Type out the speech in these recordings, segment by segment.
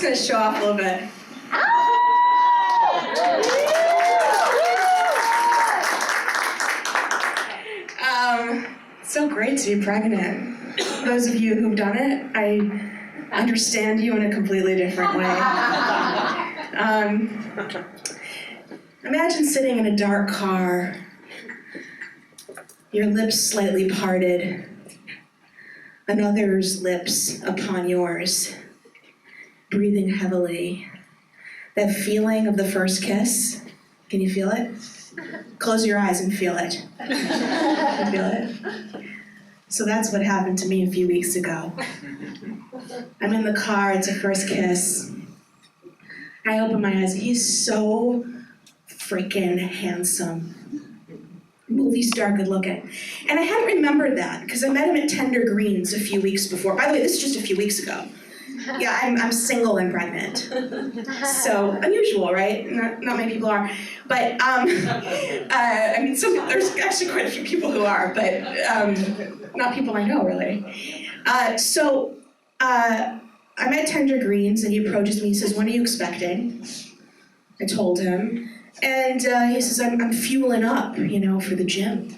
gonna show off a little bit. It's so great to be pregnant. Those of you who've done it, I understand you in a completely different way. Imagine sitting in a dark car, your lips slightly parted, another's lips upon yours, breathing heavily. That feeling of the first kiss, can you feel it? Close your eyes and feel it. You feel it? So that's what happened to me a few weeks ago. I'm in the car, it's a first kiss. I open my eyes, he's so freaking handsome. Movie star good looking. And I hadn't remembered that because I met him at Tender Greens a few weeks before. By the way, this is just a few weeks ago. Yeah, I'm single and pregnant. So unusual, right? Not many people are. But I mean, there's actually quite a few people who are, but not people I know really. So I'm at Tender Greens and he approaches me, he says, "When are you expecting?" I told him. And he says, I'm fueling up, for the gym.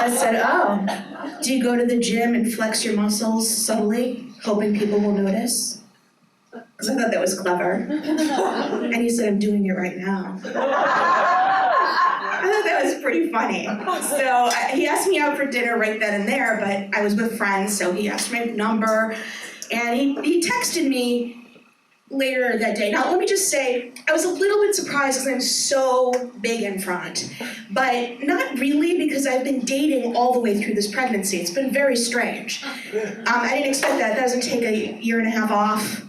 I said, "Oh, do you go to the gym and flex your muscles subtly, hoping people will notice?" Because I thought that was clever. And he said, "I'm doing it right now." I thought that was pretty funny. So he asked me out for dinner right then and there, but I was with friends, so he asked my number, and he texted me later that day. Now, let me just say, I was a little bit surprised because I'm so big in front, but not really because I've been dating all the way through this pregnancy. It's been very strange. I didn't expect that. That doesn't take a year and a half off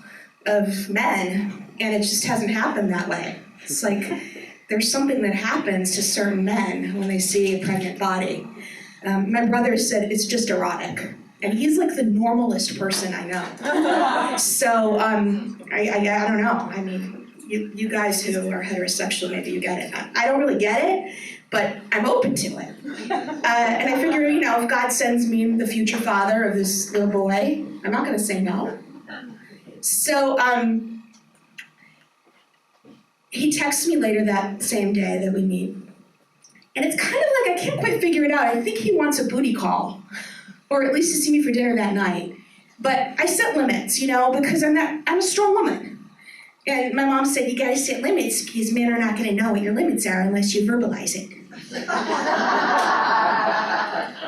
of men, and it just hasn't happened that way. It's like there's something that happens to certain men when they see a pregnant body. My brother said it's just erotic. And he's like the normalest person I know. So I don't know. I mean, you guys who are heterosexual, maybe you get it. I don't really get it, but I'm open to it. And I figure, if God sends me the future father of this little boy, I'm not gonna say no. So he texts me later that same day that we meet. And it's kind of like, I can't quite figure it out. I think he wants a booty call. Or at least to see me for dinner that night. But I set limits, because I'm a strong woman. And my mom said, you gotta set limits because men are not gonna know what your limits are unless you verbalize it.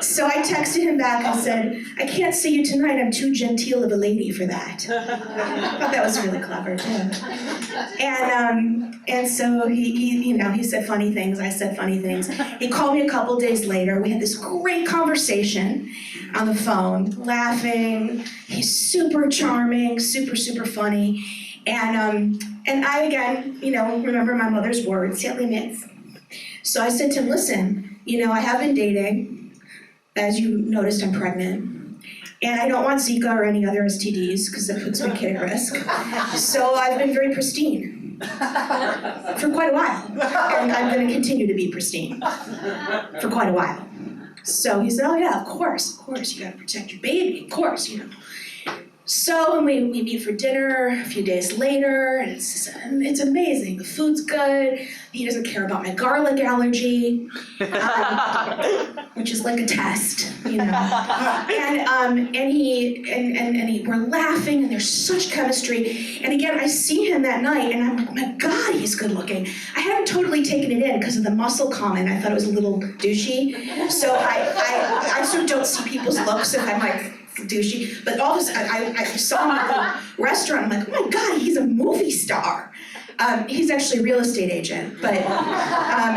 So I texted him back and said, "I can't see you tonight, I'm too genteel of a lady for that." I thought that was really clever too. And so he said funny things, I said funny things. He called me a couple days later, we had this great conversation on the phone, laughing. He's super charming, super, super funny. And I, again, remember my mother's words, set limits. So I said to him, "Listen, I have been dating. As you noticed, I'm pregnant. And I don't want Zika or any other STDs because that puts my kid at risk. So I've been very pristine for quite a while. And I'm going to continue to be pristine for quite a while." So he said, "Oh yeah, of course, you got to protect your baby, of course, So we meet for dinner a few days later, and it's amazing. The food's good. He doesn't care about my garlic allergy, which is like a test, And we're laughing, and there's such chemistry. And again, I see him that night, and I'm like, oh my God, he's good looking. I hadn't totally taken it in because of the muscle comment. I thought it was a little douchey. So I sort of don't see people's looks if I'm like, douchey, but all of a sudden I saw him at the restaurant. I'm like, oh my God, he's a movie star. He's actually a real estate agent, but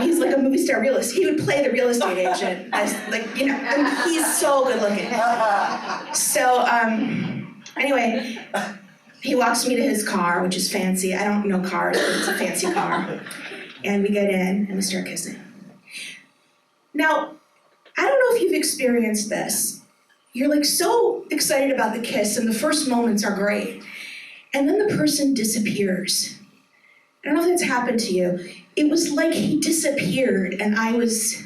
he's like a movie star realist. He would play the real estate agent, and he's so good looking. So anyway, he walks me to his car, which is fancy. I don't know cars, but it's a fancy car. And we get in and we start kissing. Now, I don't know if you've experienced this. You're like so excited about the kiss and the first moments are great. And then the person disappears. I don't know if that's happened to you. It was like he disappeared and I was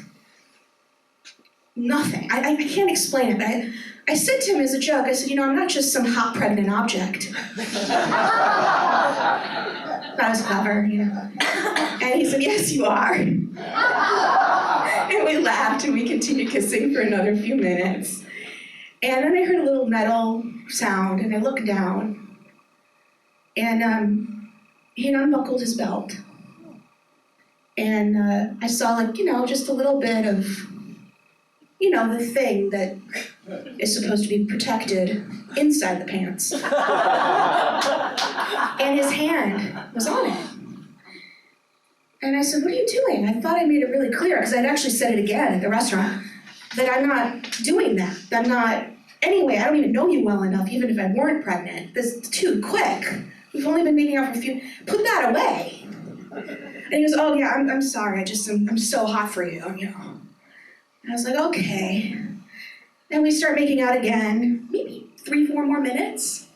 Nothing. I can't explain it. I said to him as a joke, I said, I'm not just some hot pregnant object. That was clever, And he said, yes, you are. And we laughed and we continued kissing for another few minutes. And then I heard a little metal sound and I looked down and he had unbuckled his belt. And I saw just a little bit of, the thing that is supposed to be protected inside the pants. And his hand was on it. And I said, what are you doing? I thought I made it really clear, because I'd actually said it again at the restaurant, that I'm not doing that. Anyway, I don't even know you well enough, even if I weren't pregnant. This is too quick. We've only been making out for a few, put that away. And he goes, oh yeah, I'm sorry, I'm so hot for you, And I was like, okay. Then we start making out again, maybe 3-4 more minutes.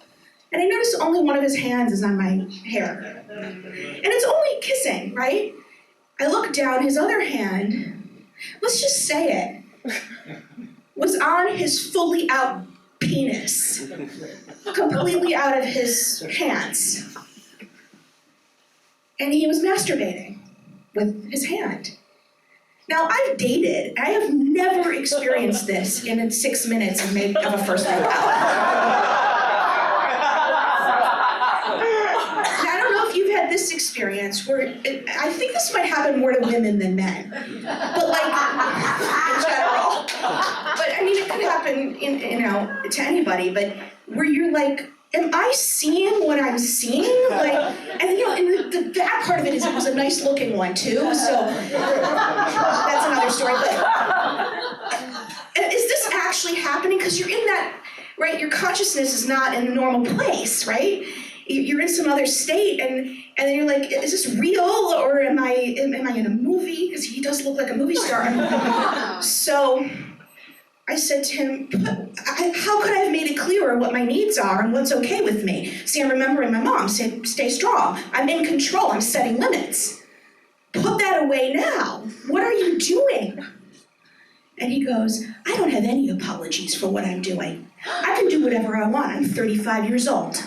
And I noticed only one of his hands is on my hair. And it's only kissing, right? I look down, his other hand, let's just say it, was on his fully out penis, completely out of his pants. And he was masturbating with his hand. Now, I've dated. I have never experienced this in 6 minutes of a first night out. And I don't know if you've had this experience where I think this might happen more to women than men, but in general. But I mean, it could happen to anybody. But where you're like, am I seeing what I'm seeing? And the bad part of it is it was a nice looking one too, so that's another story. But is this actually happening? Because you're in that, right? Your consciousness is not in a normal place, right? You're in some other state, and then you're like, is this real, or am I in a movie? Because he does look like a movie star. So I said to him, how could I have made it clearer what my needs are and what's okay with me? See, I'm remembering my mom said, stay strong. I'm in control, I'm setting limits. Put that away now. What are you doing? And he goes, I don't have any apologies for what I'm doing. I can do whatever I want. I'm 35 years old.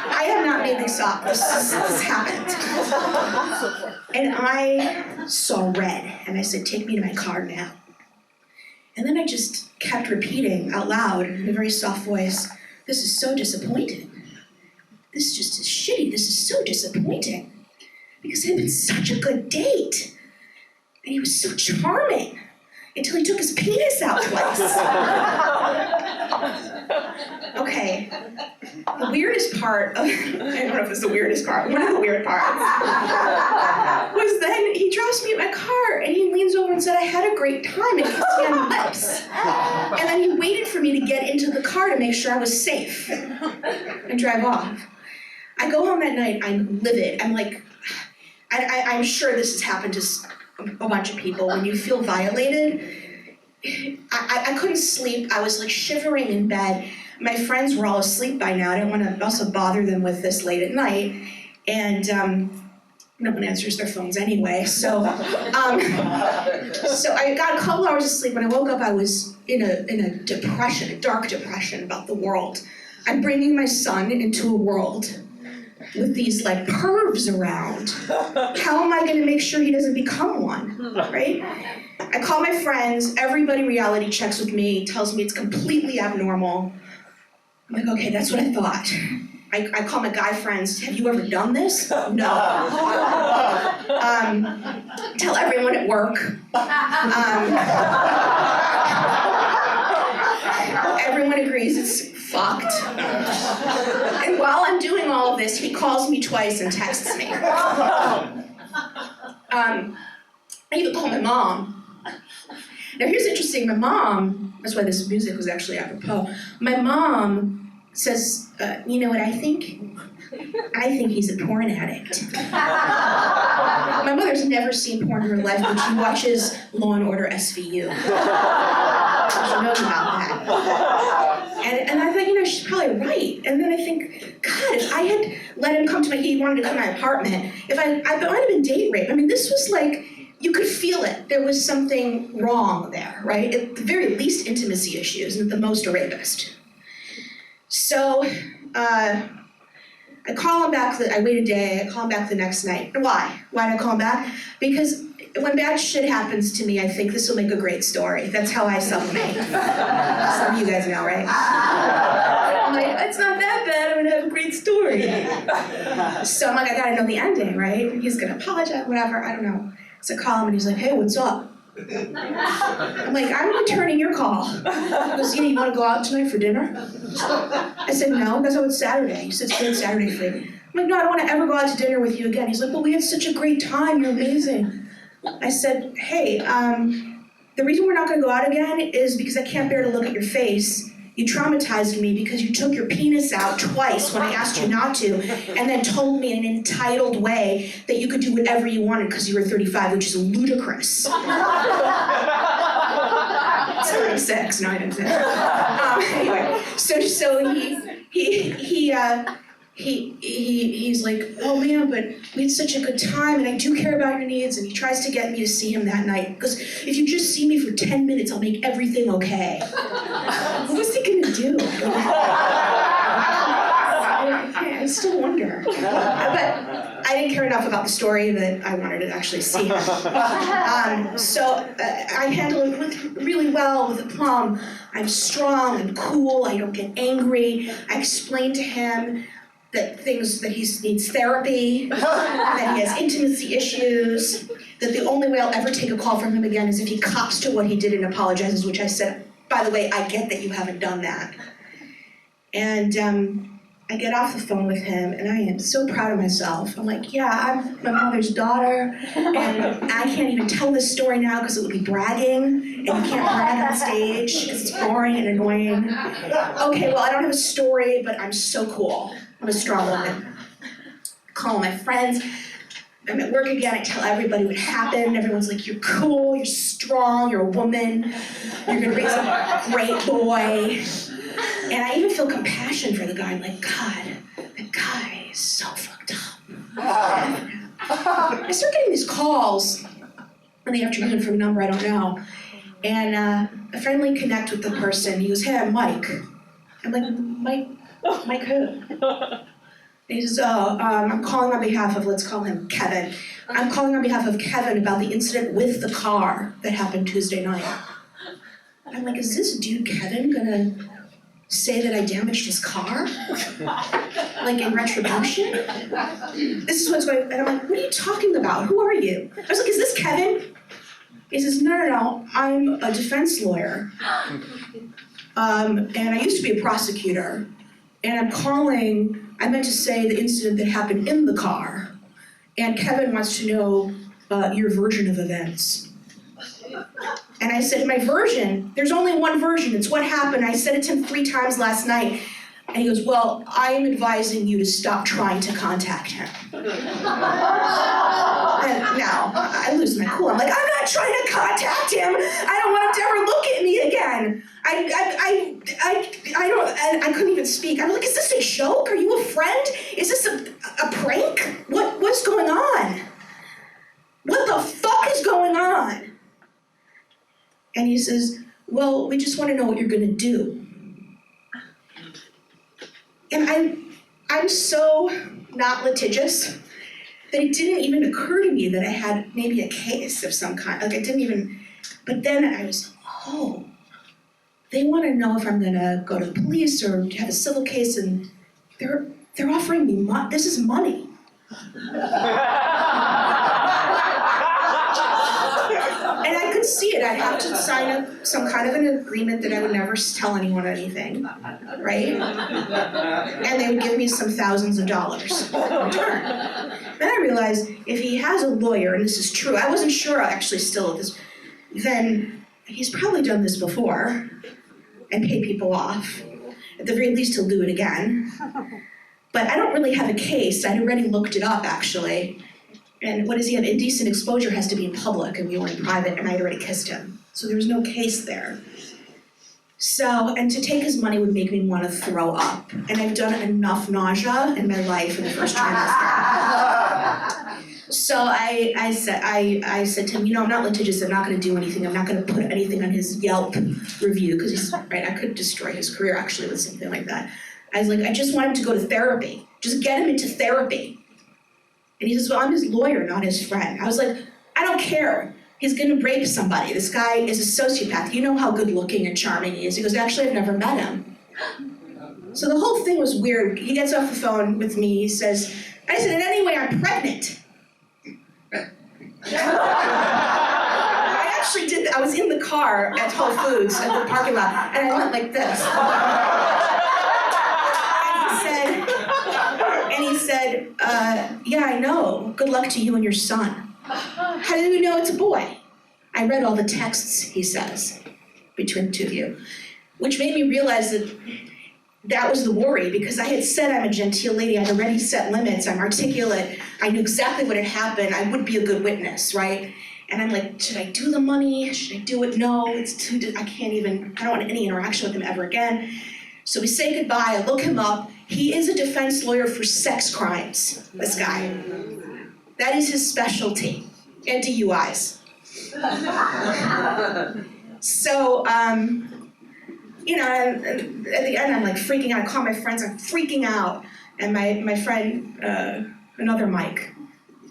I have not made this up. This happened. And I saw red, and I said, take me to my car now. And then I just kept repeating out loud in a very soft voice, this is so disappointing. This just is shitty. This is so disappointing. Because it had been such a good date. And he was so charming until he took his penis out twice. Okay, the weirdest part of, I don't know if it's the weirdest part, one of the weird parts, was then he drops me at my car and he leans over and said, I had a great time, and kissed me on the lips. And then he waited for me to get into the car to make sure I was safe and drive off. I go home that night, I'm livid. I'm like, I'm sure this has happened to a bunch of people. When you feel violated, I couldn't sleep. I was like shivering in bed. My friends were all asleep by now. I didn't want to also bother them with this late at night. And no one answers their phones anyway. So so I got a couple hours of sleep. When I woke up, I was in a depression, a dark depression about the world. I'm bringing my son into a world with these like pervs around. How am I going to make sure he doesn't become one, right? I call my friends, everybody reality checks with me, tells me it's completely abnormal. I'm like, okay, that's what I thought. I call my guy friends, have you ever done this? No. Tell everyone at work. Everyone agrees it's fucked. And while I'm doing all of this, he calls me twice and texts me. I even call my mom. Now here's interesting, my mom, that's why this music was actually apropos. My mom says, you know what I think? I think he's a porn addict. My mother's never seen porn in her life, but she watches Law and Order SVU. She knows about that. And I thought, she's probably right. And then I think, God, if I had let him come to he wanted to come to my apartment, if I might have been date rape. I mean, this was like, you could feel it. There was something wrong there, right? At the very least, intimacy issues, and at the most, a rapist. So I call him back, I wait a day, I call him back the next night. Why? Why did I call him back? Because when bad shit happens to me, I think this will make a great story. That's how I sublimate. Some of you guys know, right? I'm like, it's not that bad, I'm gonna have a great story. So I'm like, I gotta know the ending, right? He's gonna apologize, whatever, I don't know. So I call him and he's like, hey, what's up? I'm like, I'm returning your call. He goes, yeah, you wanna go out tonight for dinner? I said, no, that's how it's Saturday. He said, it's good Saturday for you. I'm like, no, I don't wanna ever go out to dinner with you again. He's like, but we had such a great time, you're amazing. I said, hey, the reason we're not gonna go out again is because I can't bear to look at your face. You traumatized me because you took your penis out twice when I asked you not to, and then told me in an entitled way that you could do whatever you wanted because you were 35, which is ludicrous. 36, no, I didn't say anyway, so he's like, oh man, but we had such a good time and I do care about your needs, and he tries to get me to see him that night because if you just see me for 10 minutes, I'll make everything okay. What was he gonna do? I still wonder. But I didn't care enough about the story that I wanted to actually see him. So I handle it really well with aplomb. I'm strong, I'm cool, I don't get angry. I explain to him that he needs therapy, that he has intimacy issues, that the only way I'll ever take a call from him again is if he cops to what he did and apologizes, which I said, by the way, I get that you haven't done that. And I get off the phone with him and I am so proud of myself. I'm like, yeah, I'm my mother's daughter and I can't even tell this story now because it would be bragging and you can't brag on stage because it's boring and annoying. Okay, well, I don't have a story, but I'm so cool. I'm a strong woman. I call my friends. I'm at work again, I tell everybody what happened. Everyone's like, you're cool, you're strong, you're a woman, you're gonna raise a great boy. And I even feel compassion for the guy. I'm like, God, that guy is so fucked up. I start getting these calls in the afternoon from a number I don't know. And I finally connect with the person. He goes, hey, I'm Mike. I'm like, Mike who? And he says, I'm calling on behalf of, let's call him Kevin. I'm calling on behalf of Kevin about the incident with the car that happened Tuesday night. I'm like, is this dude Kevin gonna say that I damaged his car? Like in retribution? This is what's going, and I'm like, what are you talking about? Who are you? I was like, is this Kevin? He says, no, I'm a defense lawyer. And I used to be a prosecutor. And I'm calling, I meant to say the incident that happened in the car. And Kevin wants to know your version of events. And I said, my version? There's only one version, it's what happened. I said it to him 3 times last night. And he goes, well, I am advising you to stop trying to contact him. And now, I lose my cool. I'm like, I'm not trying to contact him. I don't want him to ever look at me again. I couldn't even speak. I'm like, is this a joke? Are you a friend? Is this a prank? What's going on? What the fuck is going on? And he says, well, we just want to know what you're gonna do. And I'm so not litigious that it didn't even occur to me that I had maybe a case of some kind. Like, it didn't even, but then I was, oh, they want to know if I'm gonna go to the police or have a civil case, and they're offering me money. This is money. And I could see it. I'd have to sign some kind of an agreement that I would never tell anyone anything, right? And they would give me some thousands of dollars in return. Then I realized if he has a lawyer, and this is true, I wasn't sure actually still of this, then he's probably done this before and paid people off. At the very least, he'll do it again. But I don't really have a case. I'd already looked it up, actually. And what does he have? Indecent exposure has to be in public, and we were in private, and I'd already kissed him. So there was no case there. So, and to take his money would make me want to throw up. And I've done enough nausea in my life in the first trimester. So I said to him, I'm not litigious, I'm not gonna do anything, I'm not gonna put anything on his Yelp review, because he's, right, I could destroy his career actually with something like that. I was like, I just want him to go to therapy, just get him into therapy. And he says, well, I'm his lawyer, not his friend. I was like, I don't care, he's gonna rape somebody, this guy is a sociopath, you know how good looking and charming he is. He goes, actually, I've never met him. So the whole thing was weird. He gets off the phone with me, he says, I said, in any way, I'm pregnant. I actually did that. I was in the car at Whole Foods at the parking lot, and I went like this. And he said, yeah, I know. Good luck to you and your son. How do you know it's a boy? I read all the texts, he says, between the two of you, which made me realize that was the worry, because I had said I'm a genteel lady, I'd already set limits, I'm articulate, I knew exactly what had happened, I would be a good witness, right? And I'm like, should I do the money? Should I do it? No, it's too, I don't want any interaction with him ever again. So we say goodbye, I look him up. He is a defense lawyer for sex crimes, this guy. That is his specialty, and DUIs. So, and at the end I'm like freaking out, I call my friends, I'm freaking out. And my friend, another Mike,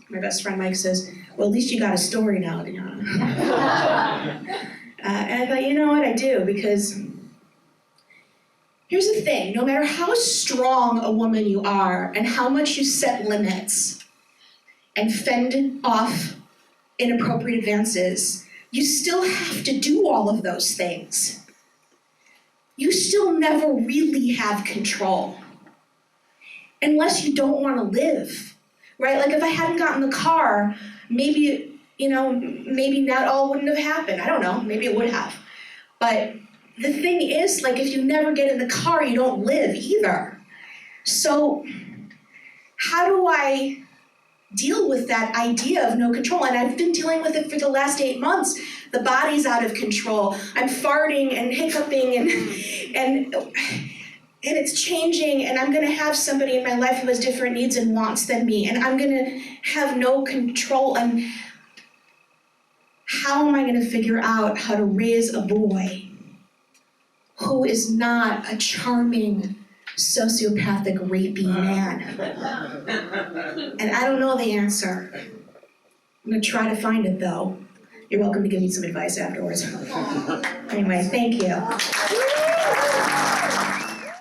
my best friend Mike says, well, at least you got a story now, Deana. And I thought, you know what, I do, because here's the thing, no matter how strong a woman you are and how much you set limits and fend off inappropriate advances, you still have to do all of those things. You still never really have control, unless you don't want to live, right? Like if I hadn't gotten the car, maybe that all wouldn't have happened. I don't know, maybe it would have. But the thing is, like if you never get in the car, you don't live either. So how do I deal with that idea of no control? And I've been dealing with it for the last 8 months. The body's out of control. I'm farting and hiccuping and it's changing, and I'm gonna have somebody in my life who has different needs and wants than me, and I'm gonna have no control. And how am I gonna figure out how to raise a boy who is not a charming, sociopathic, rapey man? And I don't know the answer. I'm gonna try to find it though. You're welcome to give me some advice afterwards. Anyway, thank you.